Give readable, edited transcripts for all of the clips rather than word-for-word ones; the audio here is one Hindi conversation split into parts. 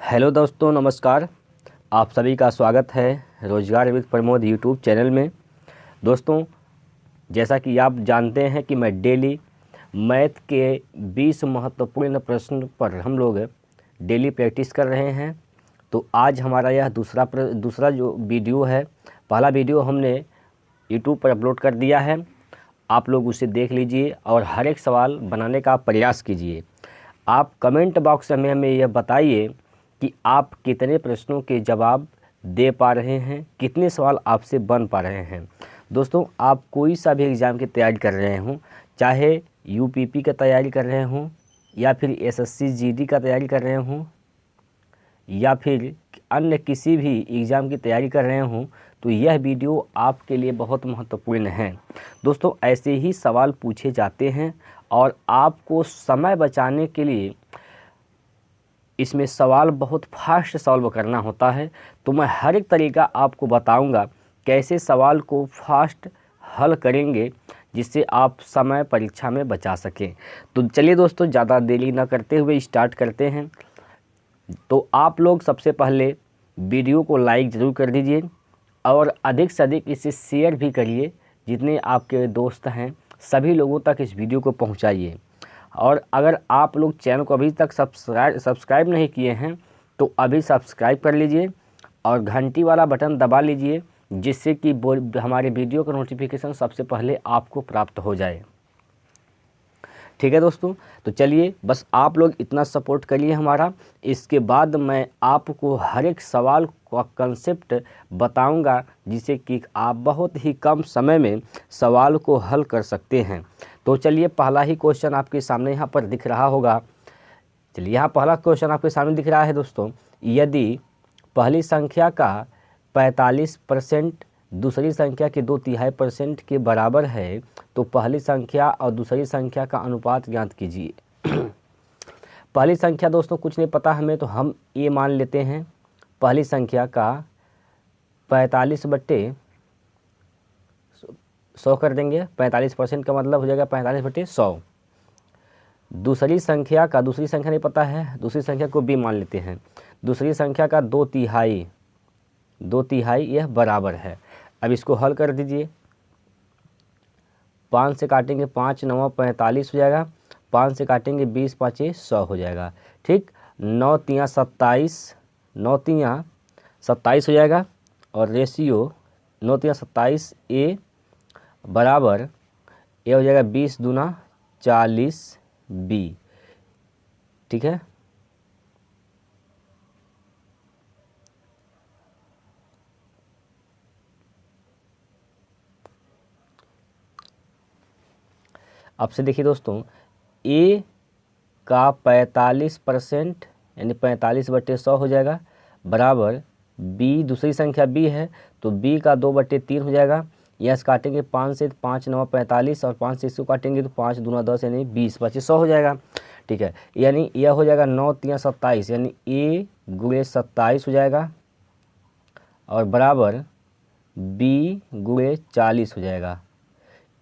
हेलो दोस्तों, नमस्कार। आप सभी का स्वागत है रोजगार विद प्रमोद यूट्यूब चैनल में। दोस्तों, जैसा कि आप जानते हैं कि मैं डेली मैथ के 20 महत्वपूर्ण प्रश्न पर हम लोग डेली प्रैक्टिस कर रहे हैं। तो आज हमारा यह दूसरा जो वीडियो है, पहला वीडियो हमने यूट्यूब पर अपलोड कर दिया है। आप लोग उसे देख लीजिए और हर एक सवाल बनाने का प्रयास कीजिए। आप कमेंट बॉक्स में हमें यह बताइए कि आप कितने प्रश्नों के जवाब दे पा रहे हैं, कितने सवाल आपसे बन पा रहे हैं। दोस्तों, आप कोई सा भी एग्ज़ाम की तैयारी कर रहे हों, चाहे यूपीपी का तैयारी कर रहे हों या फिर एसएससी जीडी का तैयारी कर रहे हों या फिर अन्य किसी भी एग्ज़ाम की तैयारी कर रहे हों, तो यह वीडियो आपके लिए बहुत महत्वपूर्ण है। दोस्तों, ऐसे ही सवाल पूछे जाते हैं और आपको समय बचाने के लिए इसमें सवाल बहुत फास्ट सॉल्व करना होता है। तो मैं हर एक तरीका आपको बताऊंगा कैसे सवाल को फास्ट हल करेंगे जिससे आप समय परीक्षा में बचा सकें। तो चलिए दोस्तों, ज़्यादा देरी न करते हुए स्टार्ट करते हैं। तो आप लोग सबसे पहले वीडियो को लाइक ज़रूर कर दीजिए और अधिक से अधिक इसे शेयर भी करिए। जितने आपके दोस्त हैं सभी लोगों तक इस वीडियो को पहुंचाइए। और अगर आप लोग चैनल को अभी तक सब्सक्राइब नहीं किए हैं तो अभी सब्सक्राइब कर लीजिए और घंटी वाला बटन दबा लीजिए, जिससे कि हमारे वीडियो का नोटिफिकेशन सबसे पहले आपको प्राप्त हो जाए। ठीक है दोस्तों, तो चलिए बस आप लोग इतना सपोर्ट करिए हमारा। इसके बाद मैं आपको हर एक सवाल का कंसेप्ट बताऊंगा, जिससे कि आप बहुत ही कम समय में सवाल को हल कर सकते हैं। तो चलिए, पहला ही क्वेश्चन आपके सामने यहाँ पर दिख रहा होगा। चलिए, यहाँ पहला क्वेश्चन आपके सामने दिख रहा है दोस्तों। यदि पहली संख्या का 45% दूसरी संख्या के 2/3% के बराबर है तो पहली संख्या और दूसरी संख्या का अनुपात ज्ञात कीजिए। पहली संख्या दोस्तों कुछ नहीं पता हमें, तो हम ये मान लेते हैं पहली संख्या का 45/100 कर देंगे। 45% का मतलब हो जाएगा 45/100। दूसरी संख्या नहीं पता है, दूसरी संख्या को b मान लेते हैं। दूसरी संख्या का 2/3 यह बराबर है। अब इसको हल कर दीजिए। 5 से काटेंगे 5 9 45 हो जाएगा। 5 से काटेंगे 20 5 100 हो जाएगा। ठीक, 9 3 27 हो जाएगा। और रेशियो 9 3 27 ए बराबर ये हो जाएगा 20 दूना 40 बी। ठीक है, अब से देखिए दोस्तों, ए का 45% यानी 45/100 हो जाएगा बराबर बी, दूसरी संख्या बी है तो बी का 2/3 हो जाएगा। यह से काटेंगे 5 से 5 9 45 और 5 से इसको काटेंगे तो 5 दूना 10 यानी 20 25 100 हो जाएगा। ठीक है, यानी यह हो जाएगा 9 3 27 यानी ए गुणे 27 हो जाएगा और बराबर बी गुणे 40 हो जाएगा।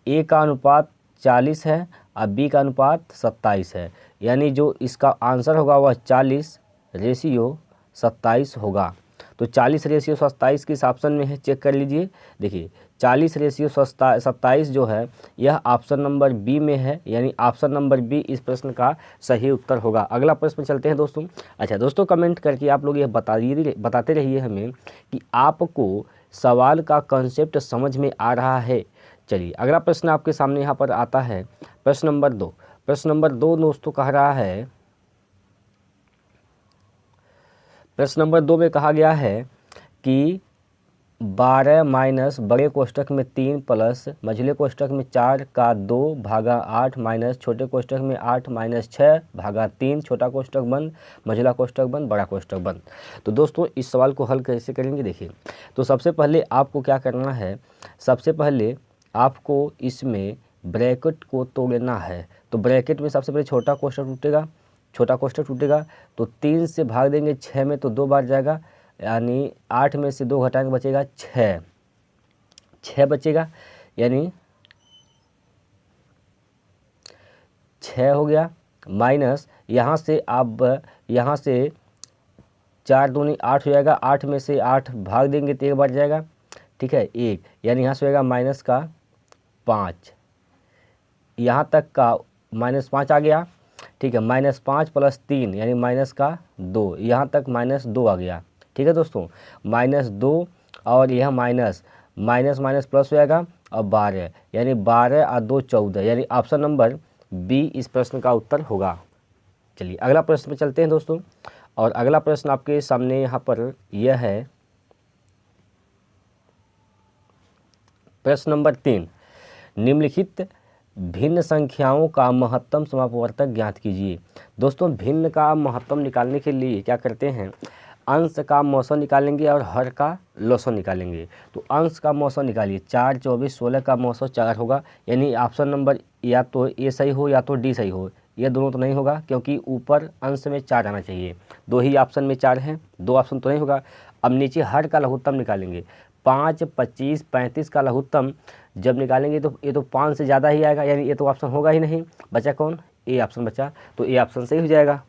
ए का अनुपात 40 है और बी का अनुपात 27 है, यानी जो इसका आंसर होगा वह 40/27 होगा। तो 40/27 किस ऑप्शन में है चेक कर लीजिए। देखिए 40/27 जो है यह ऑप्शन नंबर बी में है, यानी ऑप्शन नंबर बी इस प्रश्न का सही उत्तर होगा। अगला प्रश्न चलते हैं दोस्तों। अच्छा दोस्तों, कमेंट करके आप लोग यह बताते रहिए हमें कि आपको सवाल का कंसेप्ट समझ में आ रहा है। चलिए, अगला प्रश्न आपके सामने यहाँ पर आता है प्रश्न नंबर 2। प्रश्न नंबर 2 दोस्तों कह रहा है, प्रश्न नंबर 2 में कहा गया है कि 12 माइनस बड़े कोष्ठक में 3 प्लस मझले कोष्ठक में 4 का 2/8 माइनस छोटे कोष्ठक में 8 माइनस 6/3 छोटा कोष्ठक बंद मझला कोष्ठक बंद बड़ा कोष्ठक बंद। तो दोस्तों, इस सवाल को हल कैसे करेंगे देखिए। तो सबसे पहले आपको क्या करना है, सबसे पहले आपको इसमें ब्रैकेट को तोड़ना है। तो ब्रैकेट में सबसे पहले छोटा कोष्ठक टूटेगा तो 3 से भाग देंगे 6 में तो 2 बार जाएगा, यानी 8 में से 2 घटाएंगे बचेगा 6 बचेगा, यानी 6 हो गया। माइनस यहाँ से आप यहाँ से 4 दूनी 8 हो जाएगा, 8 में से 8 भाग देंगे तो 1 बच जाएगा, ठीक है 1, यानी यहाँ से होगा माइनस का 5, यहाँ तक का -5 आ गया, ठीक है, -5 + 3 यानी माइनस का 2, यहाँ तक -2 आ गया, ठीक है दोस्तों, -2 और यह माइनस माइनस माइनस प्लस हो जाएगा और 12 यानी 12 और 2 14, यानी ऑप्शन नंबर बी इस प्रश्न का उत्तर होगा। चलिए अगला प्रश्न पे चलते हैं दोस्तों, और अगला प्रश्न आपके सामने यहाँ पर यह है प्रश्न नंबर 3, निम्नलिखित भिन्न संख्याओं का महत्तम समापवर्तक ज्ञात कीजिए। दोस्तों भिन्न का महत्तम निकालने के लिए क्या करते हैं, अंश का मौसम निकालेंगे और हर का लौसम निकालेंगे। तो अंश का मौसम निकालिए, 4 24 16 का मौसम 4 होगा, यानी ऑप्शन नंबर या तो ए सही हो या तो डी सही हो, ये दोनों तो नहीं होगा क्योंकि ऊपर अंश में 4 आना चाहिए, 2 ही ऑप्शन में 4 हैं, 2 ऑप्शन तो नहीं होगा। अब नीचे हर का लघुत्तम निकालेंगे, 5 25 35 का लघुत्तम जब निकालेंगे तो ये तो 5 से ज़्यादा ही आएगा, यानी ये तो ऑप्शन होगा ही नहीं, बचा कौन, ए ऑप्शन बचा, तो ए ऑप्शन सही हो जाएगा,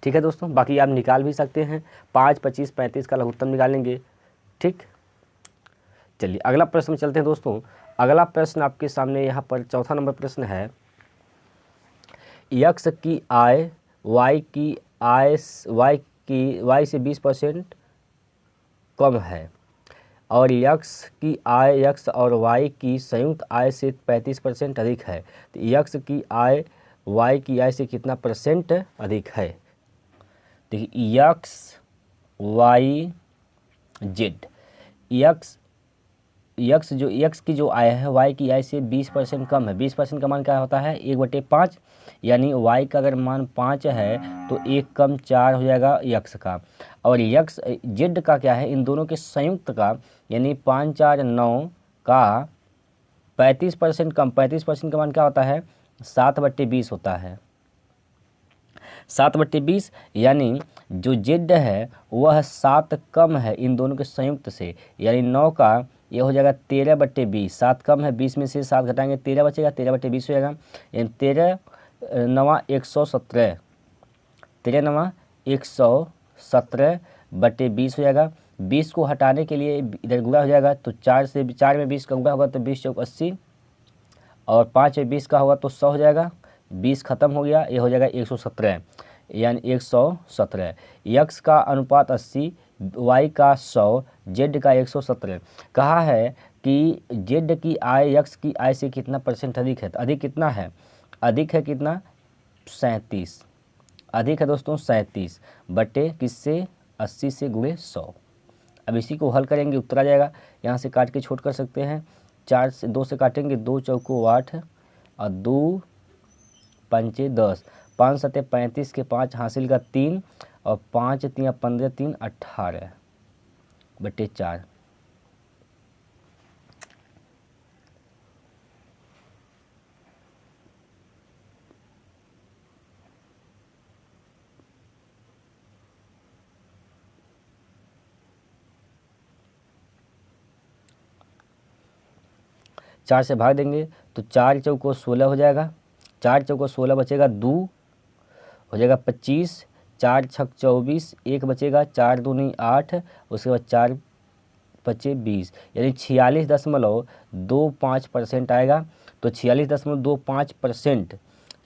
ठीक है दोस्तों। बाकी आप निकाल भी सकते हैं, 5 25 35 का लघुत्तम निकालेंगे, ठीक। चलिए अगला प्रश्न में चलते हैं दोस्तों। अगला प्रश्न आपके सामने यहाँ पर चौथा नंबर प्रश्न है, यक्स की आय वाई की आय वाई से 20% कम है और यक्स की आय यक्स और वाई की संयुक्त आय से 35% अधिक है, तो यक्स की आय वाई की आय से कितना परसेंट अधिक है। देखिए यक्स वाई जेड, यक्स की जो आय है वाई की आय से 20% कम है, 20% का मान क्या होता है 1/5, यानी वाई का अगर मान 5 है तो 1 कम 4 हो जाएगा यक्स का, और यक्स जेड का क्या है इन दोनों के संयुक्त का, यानी 5 4 9 का 35% कम, 35% का मान क्या होता है 7/20 होता है, 7/20, यानी जो जेड है वह 7 कम है इन दोनों के संयुक्त से, यानी 9 का ये हो जाएगा 13/20, 7 कम है 20 में से 7 घटाएंगे 13 बचेगा, 13/20 हो जाएगा, यानी 13 9 117, 13 9 117/20 हो जाएगा। 20 को हटाने के लिए इधर गुणा हो जाएगा, तो 4 में 20 का गुणा होगा तो 20 चौक 80, और 5 में 20 का होगा तो 100 हो जाएगा, 20 खत्म हो गया, ये हो जाएगा 117, यानी 117। यक्स का अनुपात 80, वाई का 100, जेड का 117। कहा है कि जेड की आय यक्स की आय से कितना परसेंट अधिक है, तो अधिक कितना है, अधिक है कितना 37, अधिक है दोस्तों 37 बटे किससे 80 से गुणे 100। अब इसी को हल करेंगे उत्तर आ जाएगा, यहाँ से काट के छोड़ कर सकते हैं, 4 से 2 से काटेंगे 2 चौको 8 और 2 पंचे 10, 5 सते 35 के 5 हासिल का 3 और 5 3 15 3 18/4। चार से भाग देंगे तो 4 चौको 16 हो जाएगा, 4 चौको 16 बचेगा, 2 हो जाएगा 25, 4 छक 24, 1 बचेगा, 4 दूनी 8, उसके बाद 4 बचे 20, यानी 46.25% आएगा। तो 46.25%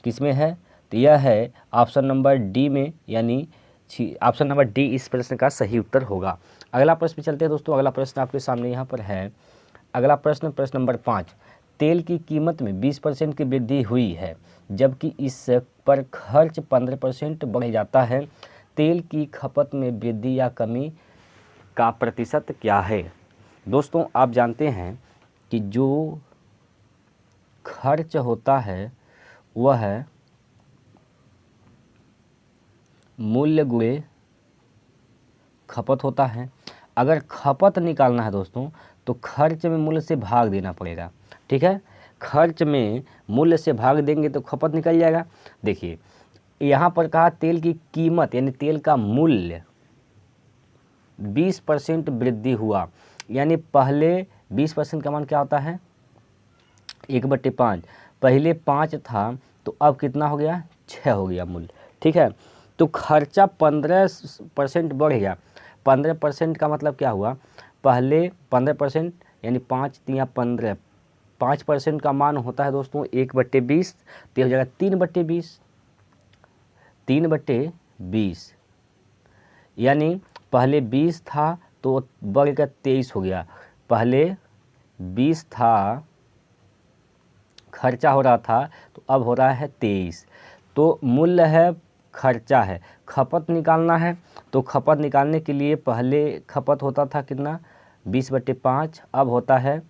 किस में है, तो यह है ऑप्शन नंबर डी में, यानी ऑप्शन नंबर डी इस प्रश्न का सही उत्तर होगा। अगला प्रश्न पे चलते हैं दोस्तों। अगला प्रश्न आपके सामने यहाँ पर है, अगला प्रश्न प्रश्न नंबर 5, तेल की कीमत में 20% की वृद्धि हुई है जबकि इस पर खर्च 15% बढ़ जाता है, तेल की खपत में वृद्धि या कमी का प्रतिशत क्या है। दोस्तों आप जानते हैं कि जो खर्च होता है वह है मूल्य गुणे खपत होता है। अगर खपत निकालना है दोस्तों तो खर्च में मूल्य से भाग देना पड़ेगा, ठीक है, खर्च में मूल्य से भाग देंगे तो खपत निकल जाएगा। देखिए यहाँ पर कहा तेल की कीमत यानी तेल का मूल्य 20% वृद्धि हुआ, यानी पहले 20% का मान क्या होता है 1/5, पहले 5 था तो अब कितना हो गया 6 हो गया मूल्य, ठीक है। तो खर्चा 15% बढ़ गया। 15% का मतलब क्या हुआ, पहले 15% यानी 5×3 = 15, 5% का मान होता है दोस्तों 1/20, तो हो जाएगा 3/20, 3/20, यानी पहले 20 था तो बढ़ कर 23 हो गया। पहले 20 था, खर्चा हो रहा था, तो अब हो रहा है 23। तो मूल्य है, खर्चा है, खपत निकालना है। तो खपत निकालने के लिए पहले खपत होता था कितना, 20/5, अब होता है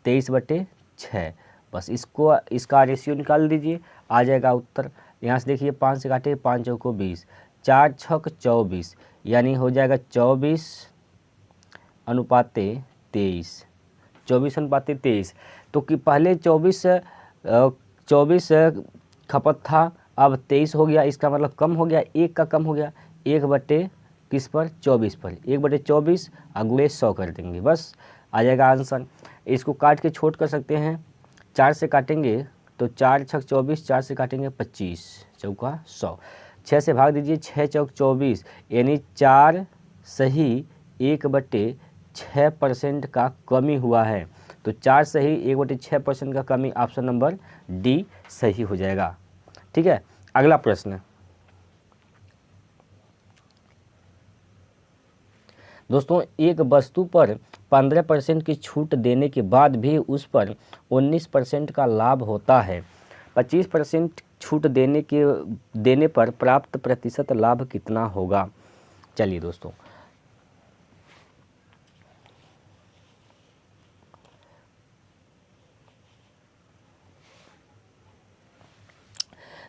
23/6। बस इसका रेशियो निकाल दीजिए, आ जाएगा उत्तर। यहाँ से देखिए 5 से काटिए, 5 चौको 20, 4 छक 24, यानी हो जाएगा 24:23, 24:23। तो कि पहले 24 खपत था, अब 23 हो गया, इसका मतलब कम हो गया, 1 का कम हो गया, 1 किस पर, 24 पर, 1/24 गुणे 100 कर देंगे, बस आ जाएगा आंसर। इसको काट के छोट कर सकते हैं, 4 से काटेंगे तो 4 छक 24, 4 से काटेंगे 25, चौका 100, 6 से भाग दीजिए, 6 चौक 24, यानी 4 सही 1/6% का कमी हुआ है। तो 4 सही 1/6% का कमी, ऑप्शन नंबर डी सही हो जाएगा। ठीक है, अगला प्रश्न दोस्तों, एक वस्तु पर 15% की छूट देने के बाद भी उस पर 19% का लाभ होता है। 25% छूट देने पर प्राप्त प्रतिशत लाभ कितना होगा। चलिए दोस्तों,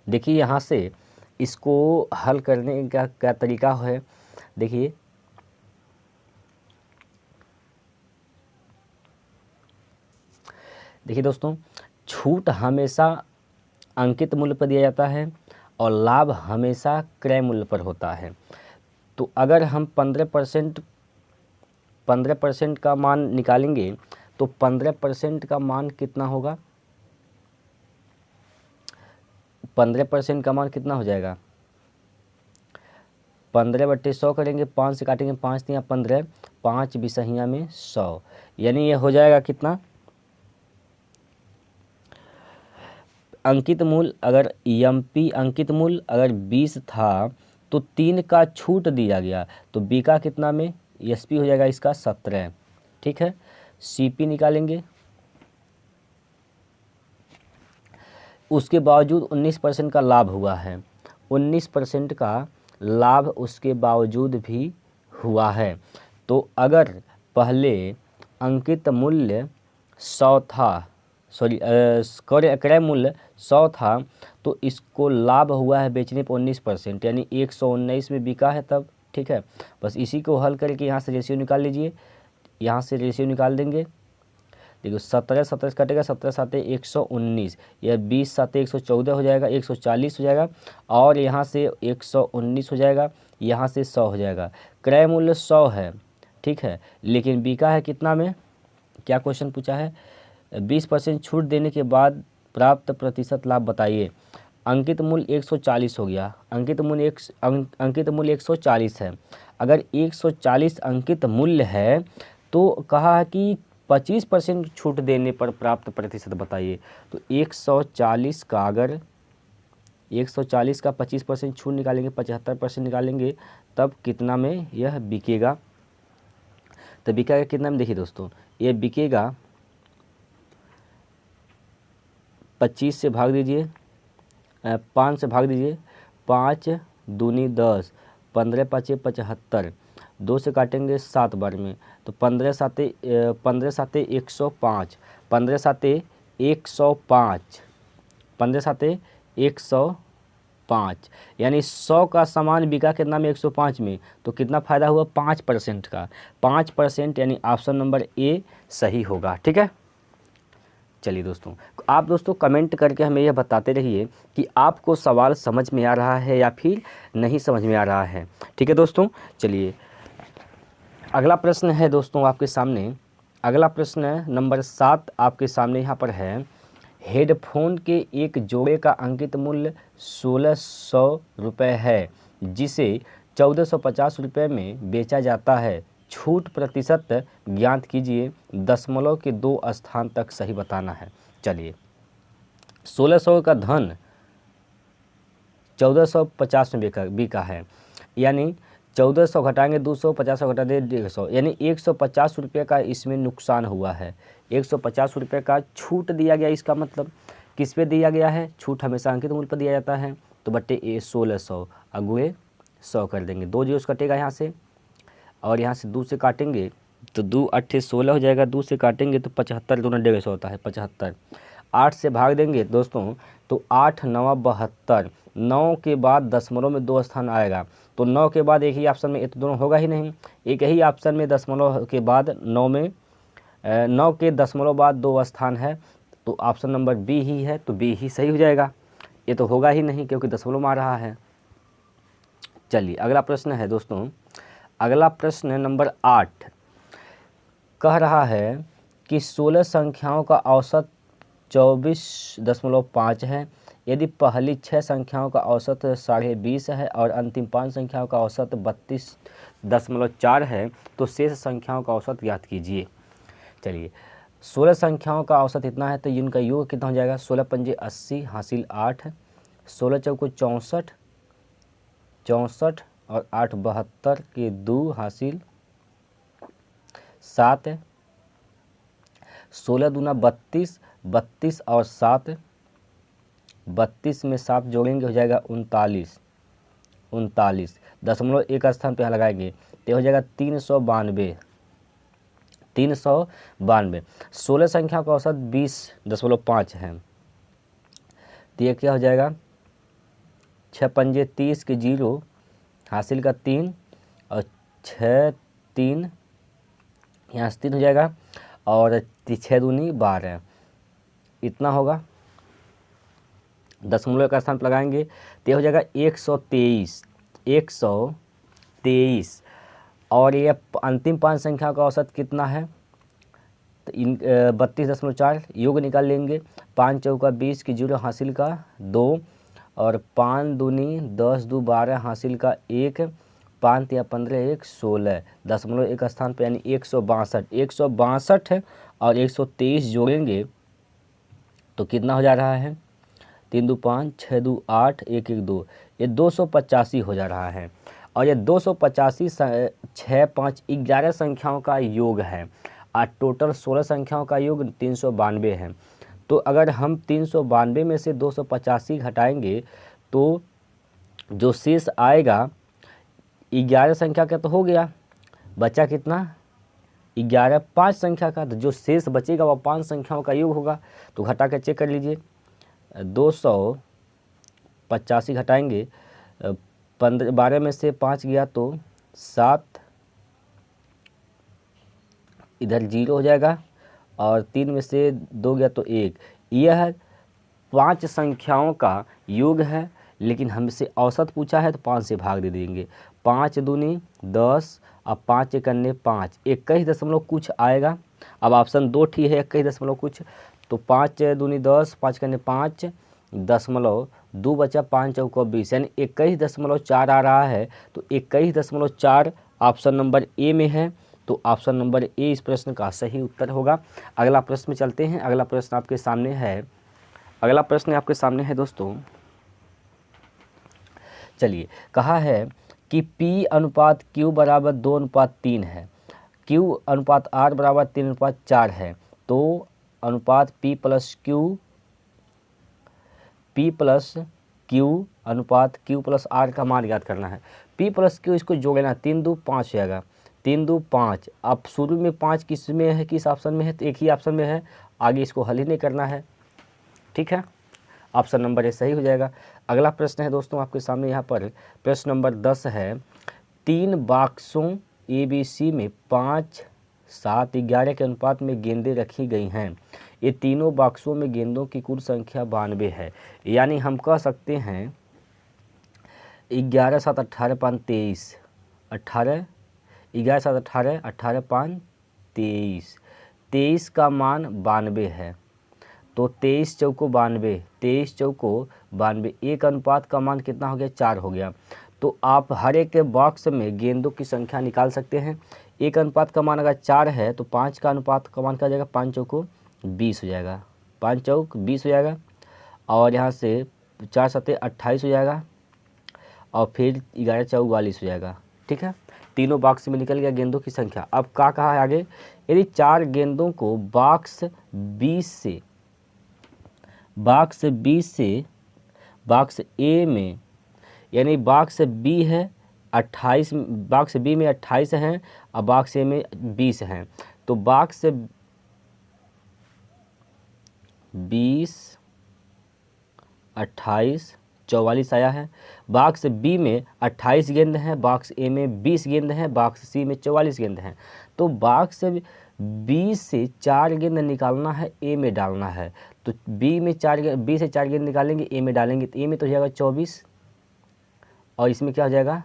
देखिए यहाँ से इसको हल करने का क्या तरीका है। देखिए दोस्तों, छूट हमेशा अंकित मूल्य पर दिया जाता है और लाभ हमेशा क्रय मूल्य पर होता है। तो अगर हम 15% का मान निकालेंगे तो 15% का मान कितना होगा, 15% का मान कितना हो जाएगा, 15/100 करेंगे, 5 से काटेंगे, 5×3 = 15, 5 बिसहियाँ में 100, यानी ये हो जाएगा कितना, अंकित मूल्य अगर एमपी अंकित मूल्य अगर 20 था तो 3 का छूट दिया गया, तो बी का कितना में एसपी हो जाएगा इसका 17। ठीक है, सीपी निकालेंगे, उसके बावजूद 19% का लाभ हुआ है, 19% का लाभ उसके बावजूद भी हुआ है। तो अगर पहले अंकित मूल्य 100 था, क्रय मूल्य 100 था, तो इसको लाभ हुआ है बेचने पर 19%, यानी 119 में बिका है तब। ठीक है, बस इसी को हल करके यहाँ से रेशियो निकाल लीजिए, यहाँ से रेशियो निकाल देंगे। देखो 17 17 कटेगा, 17 7 119, यह 20 7 114 हो जाएगा, 140 हो जाएगा, और यहाँ से 119 हो जाएगा, यहाँ से 100 हो जाएगा। क्रय मूल्य 100 है, ठीक है, लेकिन बिका है कितना में, क्या क्वेश्चन पूछा है, 20% छूट देने के बाद प्राप्त प्रतिशत लाभ बताइए। अंकित मूल्य 140 हो गया, अंकित मूल्य 140 है। अगर 140 अंकित मूल्य है तो कहा है कि 25% छूट देने पर प्राप्त प्रतिशत बताइए। तो 140 का अगर 140 का 25% छूट निकालेंगे, 75% निकालेंगे, तब कितना में यह बिकेगा। तो बिकेगा कितना में, देखिए दोस्तों, ये बिकेगा 25 से भाग दीजिए, 5 से भाग दीजिए, 5 दूनी 10, 15 5 75, 2 से काटेंगे 7 बार में, तो 15 7 105, 15 7 105, 15 7 105, यानी 100 का सामान बिका कितना में, 105 में, तो कितना फ़ायदा हुआ, 5% का, 5%, यानी ऑप्शन नंबर ए सही होगा। ठीक है, चलिए दोस्तों, आप दोस्तों कमेंट करके हमें यह बताते रहिए कि आपको सवाल समझ में आ रहा है या फिर नहीं समझ में आ रहा है। ठीक है दोस्तों, चलिए अगला प्रश्न है दोस्तों आपके सामने। अगला प्रश्न नंबर 7 आपके सामने यहाँ पर है। हेडफोन के एक जोड़े का अंकित मूल्य 1600 रुपये है, जिसे 1450 रुपये में बेचा जाता है। छूट प्रतिशत ज्ञात कीजिए, दशमलव के 2 स्थान तक सही बताना है। चलिए, 1600 का धन 1450 में बिका है, यानी 1400 घटाएंगे 200, 50 घटा दे 150, यानी 150 रुपये का इसमें नुकसान हुआ है। 150 रुपये का छूट दिया गया। इसका मतलब किस पे दिया गया है? छूट हमेशा अंकित मूल्य पर दिया जाता है। तो बट्टे 1600 अगुए 100 कर देंगे, 2 जीरो कटेगा यहाँ से, और यहाँ से 2 से काटेंगे तो 2 8 16 हो जाएगा। 2 से काटेंगे तो 75, दोनों 150 होता है 75। 8 से भाग देंगे दोस्तों तो 8 9 72, 9 के बाद दशमलव में 2 स्थान आएगा। तो 9 के बाद एक ही ऑप्शन में, ये तो दोनों होगा ही नहीं, एक ही ऑप्शन में दशमलव के बाद 9 में 9 के दशमलव बाद 2 स्थान है, तो ऑप्शन नंबर बी ही है, तो बी ही सही हो जाएगा। ये तो होगा ही नहीं क्योंकि दशमलव में आ रहा है। चलिए, अगला प्रश्न है दोस्तों, अगला प्रश्न नंबर 8 कह रहा है कि 16 संख्याओं का औसत 24.5 है। यदि पहली 6 संख्याओं का औसत 20.5 है और अंतिम 5 संख्याओं का औसत 32.4 है, तो शेष संख्याओं का औसत ज्ञात कीजिए। चलिए, 16 संख्याओं का औसत इतना है तो इनका योग कितना हो जाएगा? 16 पंजे 80 हासिल 8, 16 चौको 64, 64 और 8 72 के 2 हासिल 7, 16 दूना 32, 32 और 7, 32 में 7 जोड़ेंगे हो जाएगा 39, 39 दशमलव एक स्थान पे यहाँ लगाएंगे तो हो जाएगा 392, 392। 16 संख्या का औसत 20.5 है, तो ये क्या हो जाएगा? 6 पंजे 30 के 0 हासिल का 3 और 6 3 यहाँ से 3 हो जाएगा और 6 दूनी 12, इतना होगा। दशमलव का स्थान पर लगाएंगे तो हो जाएगा 123, 123। और ये अंतिम 5 संख्या का औसत कितना है? तो इन 32.4 योग निकाल लेंगे। 5 चौका 20 की 0 हासिल का 2 और 5 दूनी 10 2 12 हासिल का 1, 5 या 15 1 16 दशमलव एक स्थान पे, यानी 162, 162 और 123 जोड़ेंगे तो कितना हो जा रहा है? 3 2 5 6 2 8 1 1 2, ये 285 हो जा रहा है। और ये 285 6 5 11 संख्याओं का योग है और टोटल 16 संख्याओं का योग 392 है। तो अगर हम 392 में से 285 घटाएंगे तो जो शेष आएगा 11 संख्या का तो हो गया, बचा कितना? 11 5 संख्या का, तो जो शेष बचेगा वह 5 संख्याओं का योग होगा। तो घटा कर चेक कर लीजिए, 285 घटाएंगे 12 में से 5 गया तो 7, इधर 0 हो जाएगा और 3 में से 2 गया तो 1। यह 5 संख्याओं का योग है, लेकिन हमसे औसत पूछा है तो 5 से भाग दे देंगे। 5 दूनी 10 और 5 एकन्ने 5, 21 दशमलव कुछ आएगा। अब ऑप्शन 2 ठीक है, 21 दशमलव कुछ, तो 5 दूनी 10, 5 एकन्ने 5 दशमलव 2 बचा, 5 चौका 20, यानी 21.4 आ रहा है। तो 21.4 ऑप्शन नंबर ए में है, तो ऑप्शन नंबर ए इस प्रश्न का सही उत्तर होगा। अगला प्रश्न में चलते हैं। अगला प्रश्न आपके सामने है, अगला प्रश्न आपके सामने है दोस्तों। चलिए, कहा है कि P अनुपात Q बराबर 2:3 है, Q अनुपात R बराबर 3:4 है, तो अनुपात P प्लस Q अनुपात Q प्लस R का मान ज्ञात करना है। P प्लस Q इसको जोड़ना, 3 2 5 हो जाएगा, 3 2 5। अब शुरू में 5 किस में है, किस ऑप्शन में है? तो एक ही ऑप्शन में है, आगे इसको हल ही नहीं करना है, ठीक है। ऑप्शन नंबर ए सही हो जाएगा। अगला प्रश्न है दोस्तों आपके सामने, यहाँ पर प्रश्न नंबर 10 है। 3 बॉक्सों ABC में 5 7 11 के अनुपात में गेंदें रखी गई हैं। ये तीनों बॉक्सों में गेंदों की कुल संख्या 92 है। यानी हम कह सकते हैं 11 7 18 5 23, 18 11 7 18 18 5 23, 23 का मान 92 है, तो 23 चौको 92, 23 चौको 92, एक अनुपात का मान कितना हो गया? 4 हो गया। तो आप हर एक बॉक्स में गेंदों की संख्या निकाल सकते हैं। एक अनुपात का मान अगर 4 है तो 5 का अनुपात का मान क्या हो जाएगा, 5 चौको 20 हो जाएगा, 5 चौक 20 हो जाएगा। और यहाँ से 4 सत्ते 28 हो जाएगा और फिर 11 चौक 42 हो जाएगा। ठीक है, तीनों बॉक्स में निकल गया गेंदों की संख्या। अब क्या कहा है आगे, यदि 4 गेंदों को बॉक्स 20 से बॉक्स ए में, यानी बॉक्स बी है 28, बॉक्स बी में 28 हैं और बॉक्स ए में 20 हैं, तो बॉक्स 20 28 44 आया है। बॉक्स बी में 28 गेंद हैं, बॉक्स ए में 20 गेंद हैं, बॉक्स सी में 44 गेंद हैं। तो बॉक्स बी से 4 गेंद निकालना है, ए में डालना है। तो बी से 4 गेंद निकालेंगे, ए में डालेंगे, तो ए में तो हो जाएगा 24 और इसमें क्या हो जाएगा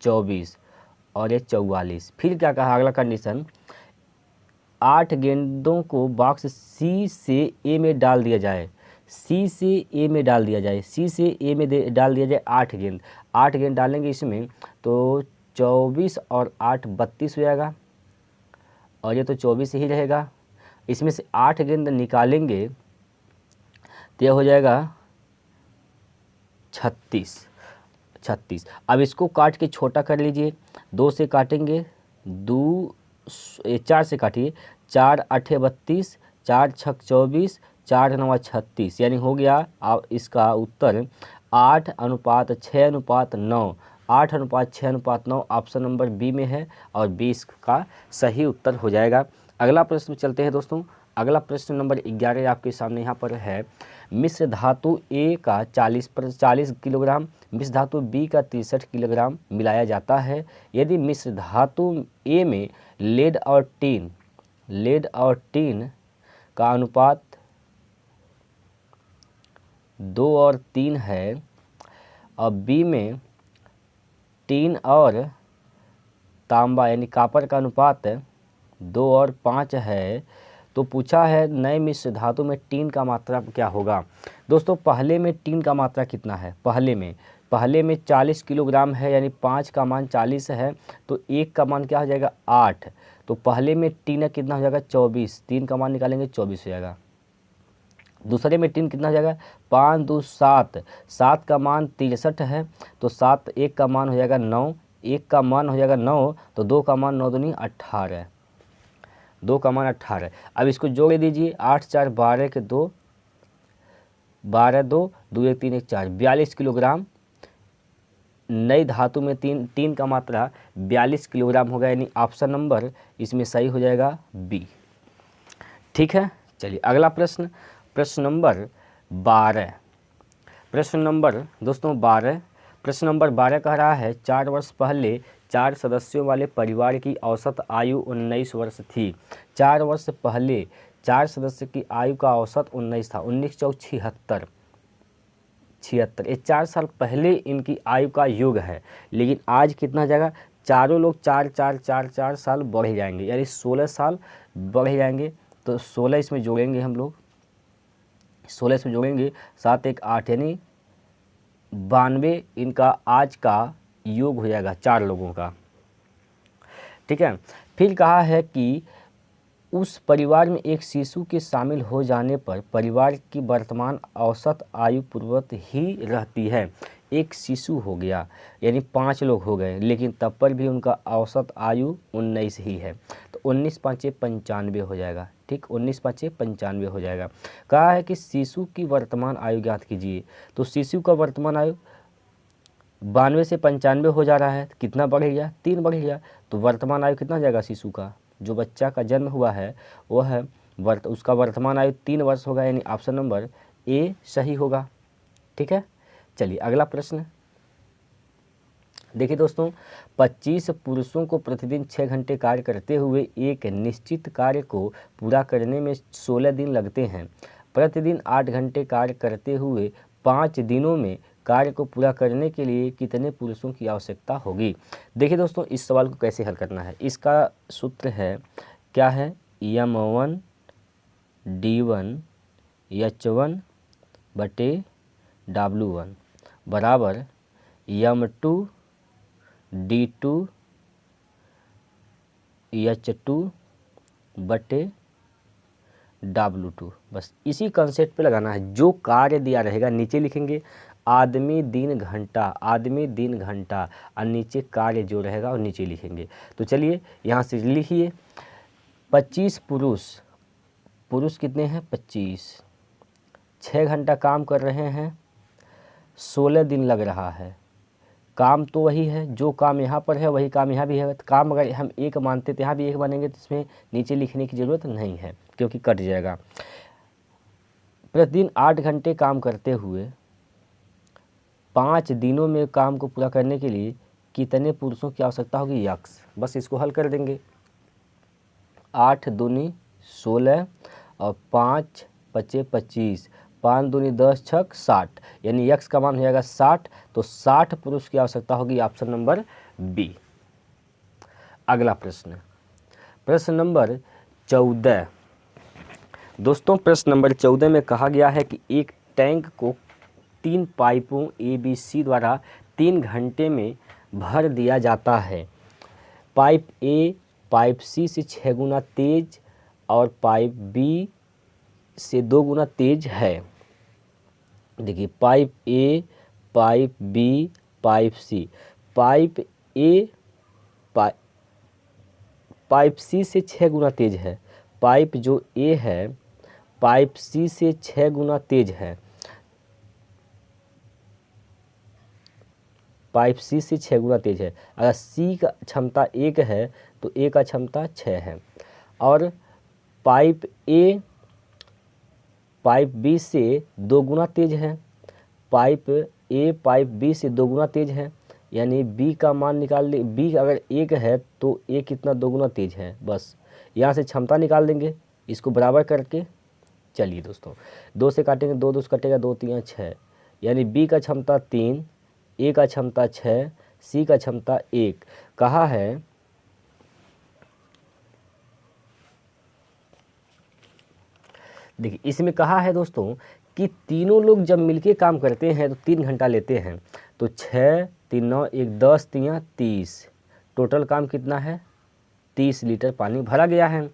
24 और ये 44। फिर क्या कहा अगला कंडीशन, 8 गेंदों को बॉक्स सी से ए में डाल दिया जाए, सी से ए में डाल दिया जाए, सी से ए में डाल दिया जाए 8 गेंद, 8 गेंद डालेंगे इसमें तो 24 और 8 32 हो जाएगा और ये तो 24 ही रहेगा। इसमें से 8 गेंद निकालेंगे तो यह हो जाएगा 36। अब इसको काट के छोटा कर लीजिए, 2 से काटेंगे, 4 से काटिए, 4 8 32, 4 6 24, 4 9 36, यानी हो गया इसका उत्तर 8:6:9, 8:6:9 ऑप्शन नंबर बी में है और 20 का सही उत्तर हो जाएगा। अगला प्रश्न चलते हैं दोस्तों। अगला प्रश्न नंबर 11 आपके सामने यहाँ पर है, मिश्र धातु ए का 40 किलोग्राम, मिश्र धातु बी का 63 किलोग्राम मिलाया जाता है। यदि मिश्र धातु ए में लेड और टीन का अनुपात 2 और 3 है और बी में टीन और तांबा यानी कॉपर का अनुपात 2 और 5 है, तो पूछा है नए मिश्र धातु में टीन का मात्रा क्या होगा। दोस्तों पहले में टीन का मात्रा कितना है, पहले में 40 किलोग्राम है, यानी 5 का मान 40 है तो 1 का मान क्या हो जाएगा 8, तो पहले में टीन कितना हो जाएगा 24, 3 का मान निकालेंगे 24 हो जाएगा। दूसरे में टीन कितना हो जाएगा 5 2 7, 7 का मान 63 है तो 7, 1 का मान हो जाएगा 9, 1 का मान हो जाएगा 9, तो 2 का मान 9 दूनी 18, 2 का मान 18। अब इसको जोड़ दीजिए, 8 4 12 के 2, 12 2 2 1 3 1 4, 42 किलोग्राम। नई धातु में टीन का मात्रा 42 किलोग्राम होगा, यानी ऑप्शन नंबर इसमें सही हो जाएगा बी। ठीक है, चलिए अगला प्रश्न, प्रश्न नंबर 12। प्रश्न नंबर दोस्तों 12, प्रश्न नंबर 12 कह रहा है 4 वर्ष पहले 4 सदस्यों वाले परिवार की औसत आयु 19 वर्ष थी। 4 वर्ष पहले 4 सदस्य की आयु का औसत 19 था, 19 चौक 76, ये 4 साल पहले इनकी आयु का योग है। लेकिन आज कितना जाएगा, चारों लोग 4 साल बढ़ जाएंगे, यानी 16 साल बढ़ जाएंगे। तो 16 इसमें जोड़ेंगे हम लोग, 16 इसमें जोड़ेंगे, 7 1 8, यानी 92 इनका आज का योग हो जाएगा 4 लोगों का। ठीक है, फिर कहा है कि उस परिवार में एक शिशु के शामिल हो जाने पर परिवार की वर्तमान औसत आयु पूर्ववत ही रहती है। एक शिशु हो गया यानी 5 लोग हो गए, लेकिन तब पर भी उनका औसत आयु 19 ही है, तो 19 5 95 हो जाएगा। ठीक, 19 5 95 हो जाएगा। कहा है कि शिशु की वर्तमान आयु ज्ञात कीजिए, तो शिशु का वर्तमान आयु 92 से 95 हो जा रहा है, कितना बढ़ गया 3 बढ़ गया, तो वर्तमान आयु कितना हो जाएगा शिशु का, जो बच्चा का जन्म हुआ है वो है उसका वर्तमान आयु 3 वर्ष होगा, यानी ऑप्शन नंबर ए सही होगा। ठीक है, चलिए अगला प्रश्न देखिए दोस्तों, 25 पुरुषों को प्रतिदिन 6 घंटे कार्य करते हुए एक निश्चित कार्य को पूरा करने में 16 दिन लगते हैं। प्रतिदिन 8 घंटे कार्य करते हुए 5 दिनों में कार्य को पूरा करने के लिए कितने पुरुषों की आवश्यकता होगी। देखिए दोस्तों, इस सवाल को कैसे हल करना है, इसका सूत्र है क्या है, M1 D1 H1 बटे W1 बराबर m2 d2 h2 बटे W2। बस इसी कंसेप्ट पे लगाना है। जो कार्य दिया रहेगा नीचे लिखेंगे आदमी दिन घंटा, आदमी दिन घंटा, और नीचे कार्य जो रहेगा और नीचे लिखेंगे। तो चलिए यहाँ से लिखिए 25 पुरुष, पुरुष कितने हैं 25, 6 घंटा काम कर रहे हैं, 16 दिन लग रहा है। काम तो वही है, जो काम यहाँ पर है वही काम यहाँ भी है। तो काम अगर हम एक मानते तो यहाँ भी एक मानेंगे, तो इसमें नीचे लिखने की ज़रूरत नहीं है क्योंकि कट जाएगा। प्रतिदिन 8 घंटे काम करते हुए 5 दिनों में काम को पूरा करने के लिए कितने पुरुषों की आवश्यकता होगी यक्स। बस इसको हल कर देंगे। 8 दूनी 16 और 5 पचे 25, 5 दूनी 10 छक 60, यानी यक्स का मान हो जाएगा 60। तो 60 पुरुष की आवश्यकता होगी, ऑप्शन नंबर बी। अगला प्रश्न, प्रश्न नंबर 14। दोस्तों प्रश्न नंबर 14 में कहा गया है कि एक टैंक को 3 पाइपों ABC द्वारा 3 घंटे में भर दिया जाता है। पाइप A पाइप C से 6 गुना तेज और पाइप B से 2 गुना तेज है। देखिए pipe A, pipe B, pipe C। Pipe A pipe C से 6 गुना तेज है। पाइप जो A है पाइप C से 6 गुना तेज है। पाइप C से 6 गुना तेज है। अगर C का क्षमता 1 है तो A का क्षमता 6 है। और पाइप A पाइप B से 2 गुना तेज है। पाइप A पाइप B से 2 गुना तेज है, यानी B का मान निकाल ले। B अगर 1 है तो A कितना 2 गुना तेज है। बस यहाँ से क्षमता निकाल देंगे इसको बराबर करके। चलिए दोस्तों 2 से काटेंगे, 2 2 से कटेगा, 2 3 6, यानी B का क्षमता 3, A का क्षमता 6, C का क्षमता 1। कहा है देखिए इसमें कहा है दोस्तों कि तीनों लोग जब मिलके काम करते हैं तो 3 घंटा लेते हैं। तो 6 3 9 1 10 3 30, टोटल काम कितना है 30 लीटर पानी भरा गया है।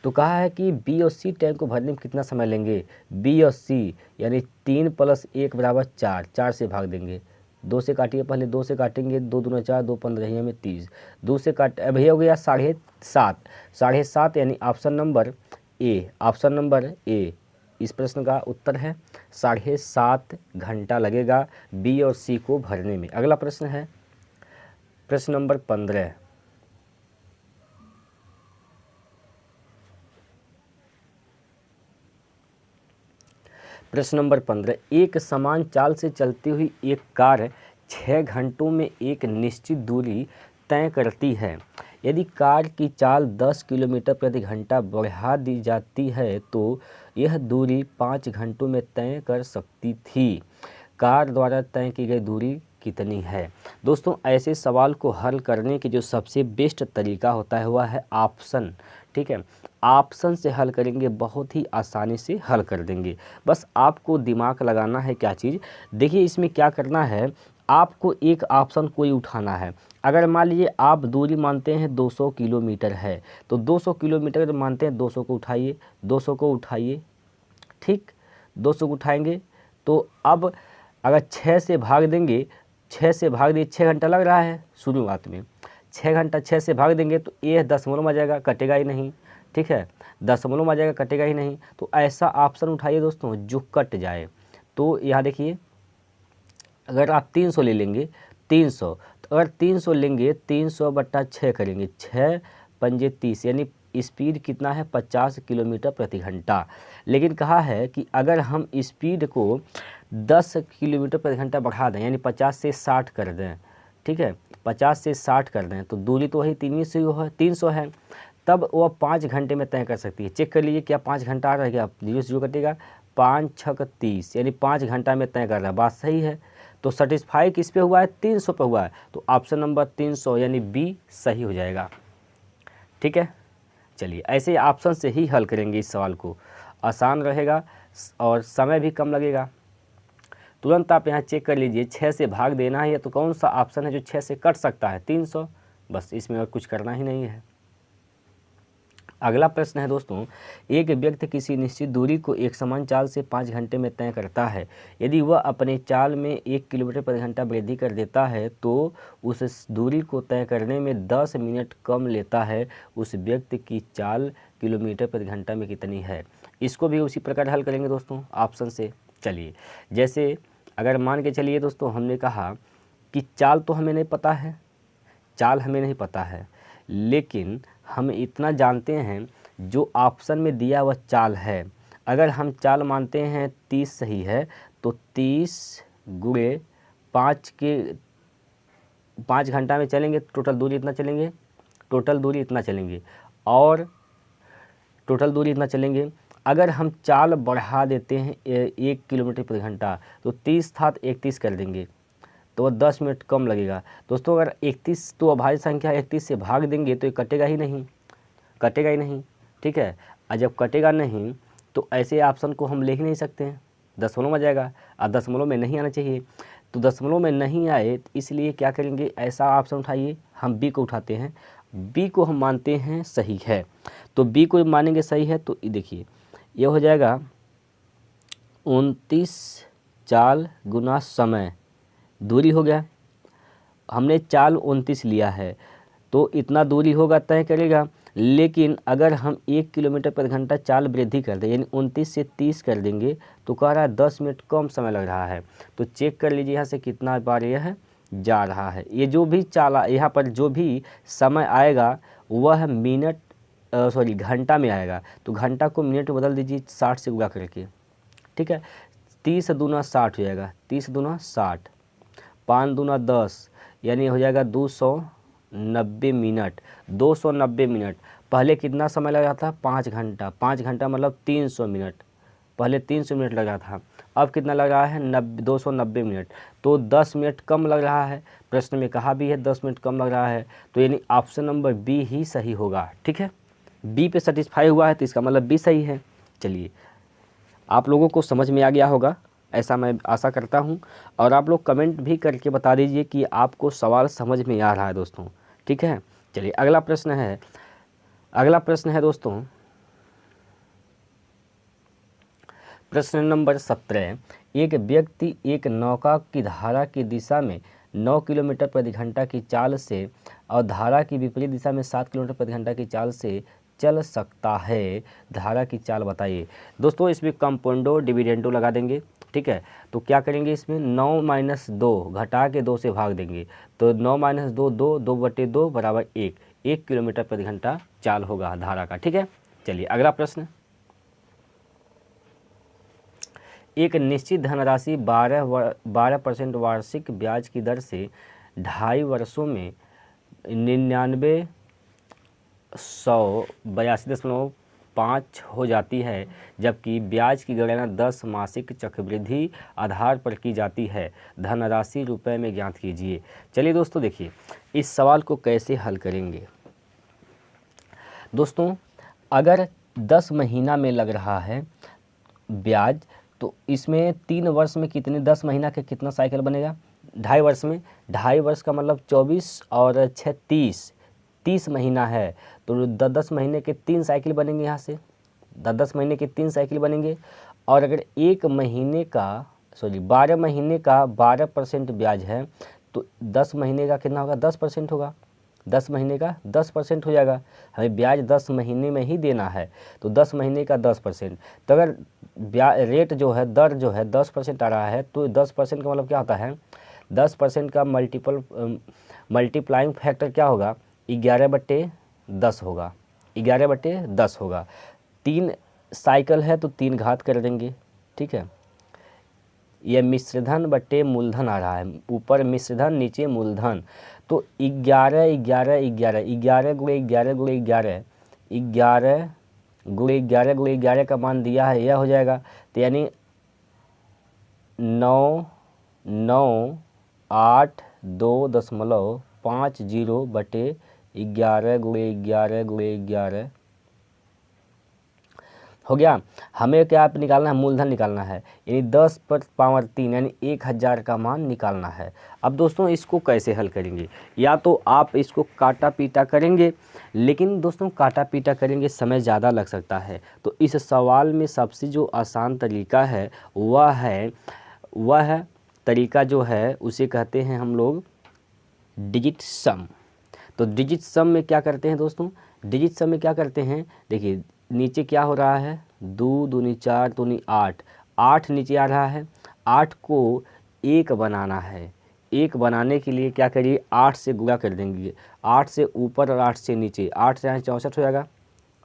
तो कहा है कि B और C टैंक को भरने में कितना समय लेंगे। B और C यानी 3 + 1 = 4, 4 से भाग देंगे। 2 से काटिए, पहले 2 से काटेंगे, 2 दूना 4, 2 15 में 30, 2 से काट भैया हो गया 7.5, 7.5 यानी option number A, option number A इस प्रश्न का उत्तर है। 7.5 घंटा लगेगा B और C को भरने में। अगला प्रश्न है प्रश्न नंबर 15। प्रश्न नंबर 15, एक समान चाल से चलती हुई एक कार 6 घंटों में एक निश्चित दूरी तय करती है। यदि कार की चाल 10 किलोमीटर प्रति घंटा बढ़ा दी जाती है तो यह दूरी 5 घंटों में तय कर सकती थी। कार द्वारा तय की गई दूरी कितनी है। दोस्तों ऐसे सवाल को हल करने की जो सबसे बेस्ट तरीका होता है वह है ऑप्शन। ठीक है, ऑप्शन से हल करेंगे, बहुत ही आसानी से हल कर देंगे। बस आपको दिमाग लगाना है क्या चीज़। देखिए इसमें क्या करना है, आपको एक ऑप्शन कोई उठाना है। अगर मान लीजिए आप दूरी मानते हैं 200 किलोमीटर है तो 200 किलोमीटर मानते हैं, 200 को उठाइए, 200 को उठाइए। ठीक, 200 को उठाएंगे तो अब अगर 6 से भाग देंगे, 6 से भाग दिए, 6 घंटा लग रहा है शुरुआत में, 6 घंटा 6 से भाग देंगे तो ये दशमलव में आ जाएगा, कटेगा ही नहीं। ठीक है, दशमलव में आ जाएगा, कटेगा ही नहीं। तो ऐसा ऑप्शन उठाइए दोस्तों जो कट जाए। तो यहाँ देखिए अगर आप 300 ले लेंगे, 300, तो अगर 300 लेंगे 300/6 करेंगे, 6 पंजे 30, यानी स्पीड कितना है 50 किलोमीटर प्रति घंटा। लेकिन कहा है कि अगर हम स्पीड को 10 किलोमीटर प्रति घंटा बढ़ा दें, यानी 50 से 60 कर दें, ठीक है 50 से 60 कर दें, तो दूरी तो वही 300 है, तब वह 5 घंटे में तय कर सकती है। चेक कर लीजिए क्या 5 घंटा आ रहा है क्या, 0 से 0 कटेगा, 5 6 30, यानी 5 घंटा में तय कर रहा है। बात सही है। तो सेटिस्फाई किस पे हुआ है, 300 पे हुआ है। तो ऑप्शन नंबर 300 यानी बी सही हो जाएगा। ठीक है, चलिए ऐसे ऑप्शन से ही हल करेंगे इस सवाल को, आसान रहेगा और समय भी कम लगेगा। तुरंत आप यहाँ चेक कर लीजिए 6 से भाग देना है, या तो कौन सा ऑप्शन है जो 6 से कट सकता है, 300। बस इसमें और कुछ करना ही नहीं है। अगला प्रश्न है दोस्तों, एक व्यक्ति किसी निश्चित दूरी को एक समान चाल से 5 घंटे में तय करता है। यदि वह अपने चाल में 1 किलोमीटर प्रति घंटा वृद्धि कर देता है तो उस दूरी को तय करने में 10 मिनट कम लेता है। उस व्यक्ति की चाल किलोमीटर प्रति घंटा में कितनी है? इसको भी उसी प्रकार हल करेंगे दोस्तों ऑप्शन से। चलिए, जैसे अगर मान के चलिए दोस्तों, हमने कहा कि चाल तो हमें नहीं पता है, चाल हमें नहीं पता है, लेकिन हम इतना जानते हैं जो ऑप्शन में दिया वह चाल है। अगर हम चाल मानते हैं 30 सही है, तो 30 गुणे 5 के 5 घंटा में चलेंगे, टोटल दूरी इतना चलेंगे, टोटल दूरी इतना चलेंगे, और टोटल दूरी इतना चलेंगे। अगर हम चाल बढ़ा देते हैं 1 किलोमीटर प्रति घंटा, तो 30 था तो 31 कर देंगे, तो 10 मिनट कम लगेगा। दोस्तों अगर 31 तो अभाज्य संख्या 31 से भाग देंगे तो ये कटेगा ही नहीं, कटेगा ही नहीं, ठीक है। और जब कटेगा नहीं तो ऐसे ऑप्शन को हम लिख नहीं सकते हैं, दशमलव में जाएगा, और दशमलव में नहीं आना चाहिए। तो दशमलव में नहीं आए तो इसलिए क्या करेंगे, ऐसा ऑप्शन उठाइए, हम बी को उठाते हैं। बी को हम मानते हैं सही है, तो बी को मानेंगे सही है, तो देखिए ये हो जाएगा 29 चाल गुना समय, दूरी हो गया। हमने चाल 29 लिया है तो इतना दूरी होगा, तय करेगा। लेकिन अगर हम 1 किलोमीटर प्रति घंटा चाल वृद्धि कर दें, यानी 29 से 30 कर देंगे, तो कह रहा है 10 मिनट कम समय लग रहा है। तो चेक कर लीजिए यहाँ से कितना बार यह जा रहा है। ये जो भी चाल यहाँ पर जो भी समय आएगा वह मिनट घंटा में आएगा, तो घंटा को मिनट में बदल दीजिए 60 से गुणा करके, ठीक है। 30 दूना 60 हो जाएगा, 30 दूना 60, 5 दूना 10, यानी हो जाएगा 290 मिनट। 290 मिनट, पहले कितना समय लगा था, 5 घंटा, 5 घंटा मतलब 300 मिनट, पहले 300 मिनट लगा था, अब कितना लग रहा है 290 मिनट, तो 10 मिनट कम लग रहा है। प्रश्न में कहा भी है 10 मिनट कम लग रहा है, तो यानी ऑप्शन नंबर बी ही सही होगा, ठीक है। बी पे सेटिस्फाई हुआ है तो इसका मतलब बी सही है। चलिए, आप लोगों को समझ में आ गया होगा, ऐसा मैं आशा करता हूं, और आप लोग कमेंट भी करके बता दीजिए कि आपको सवाल समझ में आ रहा है दोस्तों, ठीक है। चलिए अगला प्रश्न है दोस्तों, प्रश्न नंबर 17। एक व्यक्ति एक नौका की धारा की दिशा में 9 किलोमीटर प्रति घंटा की चाल से और धारा की विपरीत दिशा में 7 किलोमीटर प्रति घंटा की चाल से चल सकता है, धारा की चाल बताइए। दोस्तों इसमें कंपाउंडो डिविडेंडो लगा देंगे, ठीक है। तो क्या करेंगे, इसमें 9 - 2 घटा के 2 से भाग देंगे, तो 9 - 2 2, 2/2 बराबर 1, 1 किलोमीटर प्रति घंटा चाल होगा धारा का, ठीक है। चलिए अगला प्रश्न, एक निश्चित धनराशि 12% वार्षिक ब्याज की दर से 2.5 वर्षों में 99,182.5 हो जाती है, जबकि ब्याज की गणना 10 मासिक चक्रवृद्धि आधार पर की जाती है। धनराशि रुपए में ज्ञात कीजिए। चलिए दोस्तों देखिए इस सवाल को कैसे हल करेंगे। दोस्तों अगर 10 महीना में लग रहा है ब्याज, तो इसमें 3 वर्ष में कितने, 10 महीना के कितना साइकिल बनेगा, 2.5 वर्ष में, 2.5 वर्ष का मतलब 24 और 6 30 महीना है, तो 10 महीने के 3 साइकिल बनेंगे, यहाँ से 10 महीने के 3 साइकिल बनेंगे। और अगर 12 महीने का 12% ब्याज है, तो 10 महीने का कितना होगा, 10% होगा, 10 महीने का 10% हो जाएगा। हमें ब्याज 10 महीने में ही देना है, तो 10 महीने का 10%। तो अगर रेट जो है, दर जो है 10% आ रहा है, तो 10% का मतलब क्या होता है, 10% का मल्टीप्लाइंग फैक्टर क्या होगा, 11/10 होगा, 11/10 होगा। 3 साइकिल है तो 3 घात कर देंगे, ठीक है। यह मिश्रधन बटे मूलधन आ रहा है, ऊपर मिश्रधन नीचे मूलधन, तो 11 11 11 11 गुणे 11 गुणे 11 11 गुणे 11 गुणे 11 का मान दिया है, यह हो जाएगा, तो यानी 9982.50 बटे 11 गुणे 11 गुणे 11 हो गया। हमें क्या निकालना है, मूलधन निकालना है, यानी 10 पर पावर 3 यानी 1000 का मान निकालना है। अब दोस्तों इसको कैसे हल करेंगे, या तो आप इसको काटा पीटा करेंगे, लेकिन दोस्तों काटा पीटा करेंगे समय ज़्यादा लग सकता है। तो इस सवाल में सबसे जो आसान तरीका है वह तरीका जो है उसे कहते हैं हम लोग डिजिट सम। तो डिजिट सम में क्या करते हैं दोस्तों, डिजिट सम में क्या करते हैं, देखिए नीचे क्या हो रहा है, 2 दूनी 4 दूनी 8, 8 नीचे आ रहा है, 8 को 1 बनाना है। 1 बनाने के लिए क्या करिए, 8 से गुणा कर देंगे, 8 से ऊपर और 8 से नीचे, 8 से 64 हो जाएगा,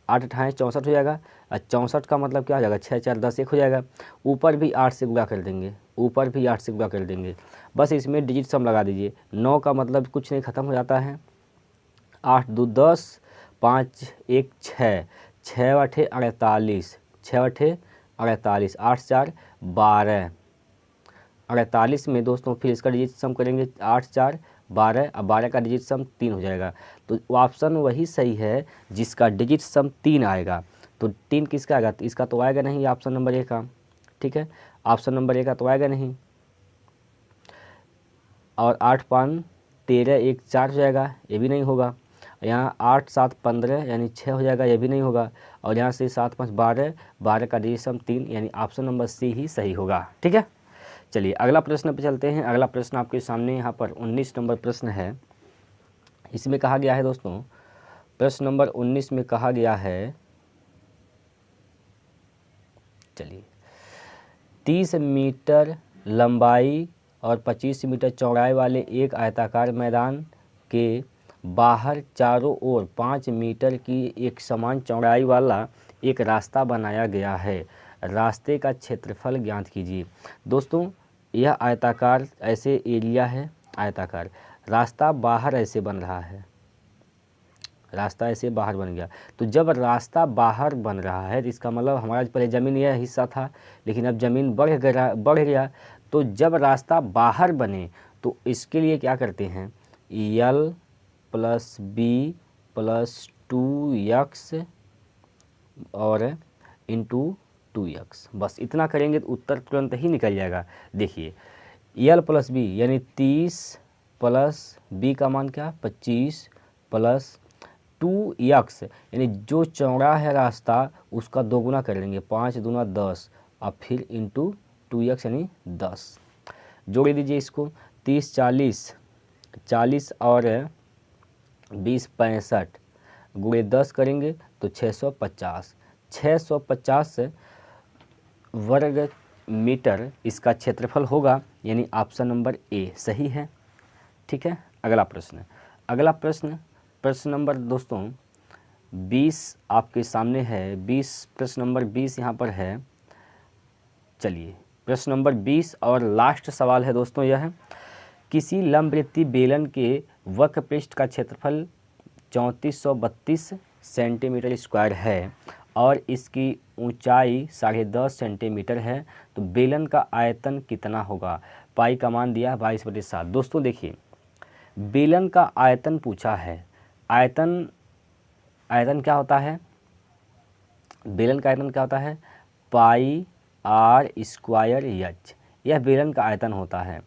8 अठाएँ 64 हो जाएगा, और 64 का मतलब क्या हो जाएगा, 6 4 10 1 हो जाएगा। ऊपर भी 8 से गुणा कर देंगे, ऊपर भी 8 से गुणा कर देंगे, बस इसमें डिजिट सम लगा दीजिए। 9 का मतलब कुछ नहीं, ख़त्म हो जाता है, 8 2 10, 5 1 6, 6 8 48, 6 8 48, 8 4 12, 48 में दोस्तों फिर इसका डिजिट सम करेंगे, 8 4 12, अब 12 का डिजिट सम 3 हो जाएगा। तो ऑप्शन वही सही है जिसका डिजिट सम 3 आएगा। तो 3 किसका आएगा, तो इसका तो आएगा नहीं, ऑप्शन नंबर ए का, ठीक है, ऑप्शन नंबर ए का तो आएगा नहीं। और 8 5 13 1 4 हो जाएगा, ये भी नहीं होगा। यहाँ 8 7 15 यानी 6 हो जाएगा, ये भी नहीं होगा। और यहाँ से 7 5 12, 12 का डिजिट सम 3, यानी ऑप्शन नंबर सी ही सही होगा, ठीक है। चलिए अगला प्रश्न पे चलते हैं। अगला प्रश्न आपके सामने यहाँ पर 19 नंबर प्रश्न है। इसमें कहा गया है दोस्तों, प्रश्न नंबर 19 में कहा गया है, चलिए 30 मीटर लंबाई और 25 मीटर चौड़ाई वाले एक आयताकार मैदान के बाहर चारों ओर 5 मीटर की एक समान चौड़ाई वाला एक रास्ता बनाया गया है। रास्ते का क्षेत्रफल ज्ञात कीजिए। दोस्तों यह आयताकार ऐसे एरिया है, आयताकार रास्ता बाहर ऐसे बन रहा है, रास्ता ऐसे बाहर बन गया। तो जब रास्ता बाहर बन रहा है तो इसका मतलब हमारा पहले ज़मीन यह हिस्सा था, लेकिन अब ज़मीन बढ़ गया। तो जब रास्ता बाहर बने तो इसके लिए क्या करते हैं, यल प्लस बी प्लस 2x और इंटू 2x, बस इतना करेंगे तो उत्तर तुरंत ही निकल जाएगा। देखिए यल प्लस बी यानी 30 प्लस बी का मान क्या, 25 प्लस 2x यानी जो चौड़ा है रास्ता उसका दोगुना कर लेंगे, 5 दूना 10, और फिर इंटू 2x यानी 10। जोड़ दीजिए इसको, 30 40, 40 और 20 65, गुणे 10 करेंगे तो 650, 650 वर्ग मीटर इसका क्षेत्रफल होगा, यानी ऑप्शन नंबर ए सही है, ठीक है। अगला प्रश्न, अगला प्रश्न, प्रश्न नंबर दोस्तों 20 आपके सामने है। 20 प्रश्न नंबर 20 यहाँ पर है। चलिए प्रश्न नंबर 20 और लास्ट सवाल है दोस्तों, यह है किसी लंबवृत्तीय बेलन के वक्र पृष्ठ का क्षेत्रफल 3432 सेंटीमीटर स्क्वायर है और इसकी ऊंचाई 10.5 सेंटीमीटर है, तो बेलन का आयतन कितना होगा। पाई का मान दिया 22/7। दोस्तों देखिए बेलन का आयतन पूछा है, आयतन क्या होता है, बेलन का आयतन क्या होता है, पाई आर स्क्वायर एच, यह बेलन का आयतन होता है।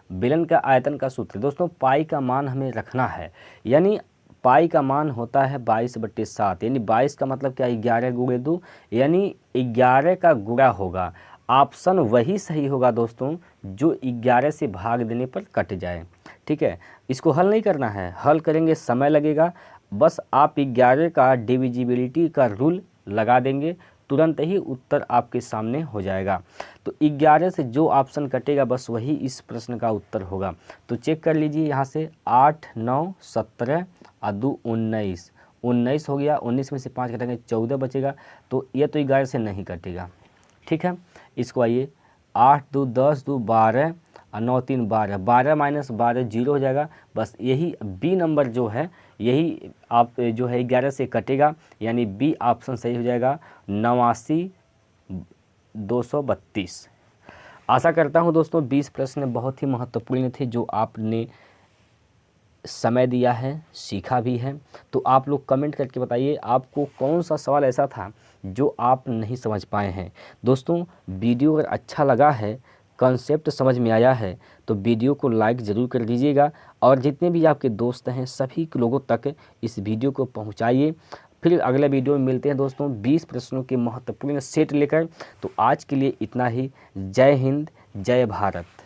बेलन का आयतन का सूत्र दोस्तों, पाई का मान हमें रखना है, यानी पाई का मान होता है 22/7, यानी 22 का मतलब क्या, 11 गुणे 2, यानी 11 का गुणा होगा। ऑप्शन वही सही होगा दोस्तों जो 11 से भाग देने पर कट जाए, ठीक है। इसको हल नहीं करना है, हल करेंगे समय लगेगा, बस आप 11 का डिविजिबिलिटी का रूल लगा देंगे, तुरंत ही उत्तर आपके सामने हो जाएगा। तो 11 से जो ऑप्शन कटेगा बस वही इस प्रश्न का उत्तर होगा। तो चेक कर लीजिए यहाँ से 8 9 17 और 2 19, 19 हो गया, 19 में से 5 कटेंगे 14 बचेगा, तो ये तो 11 से नहीं कटेगा, ठीक है। इसको आइए 8 2 10 2 12 और 9 3 12, 12 माइनस 12 0 हो जाएगा, बस यही बी नंबर जो है यही आप जो है 11 से कटेगा, यानी बी ऑप्शन सही हो जाएगा 89,232। आशा करता हूं दोस्तों 20 प्रश्न बहुत ही महत्वपूर्ण थे जो आपने समय दिया है, सीखा भी है। तो आप लोग कमेंट करके बताइए आपको कौन सा सवाल ऐसा था जो आप नहीं समझ पाए हैं। दोस्तों, वीडियो अगर अच्छा लगा है, कॉन्सेप्ट समझ में आया है, तो वीडियो को लाइक ज़रूर कर दीजिएगा और जितने भी आपके दोस्त हैं सभी लोगों तक इस वीडियो को पहुंचाइए। फिर अगले वीडियो में मिलते हैं दोस्तों 20 प्रश्नों के महत्वपूर्ण सेट लेकर। तो आज के लिए इतना ही। जय हिंद, जय भारत।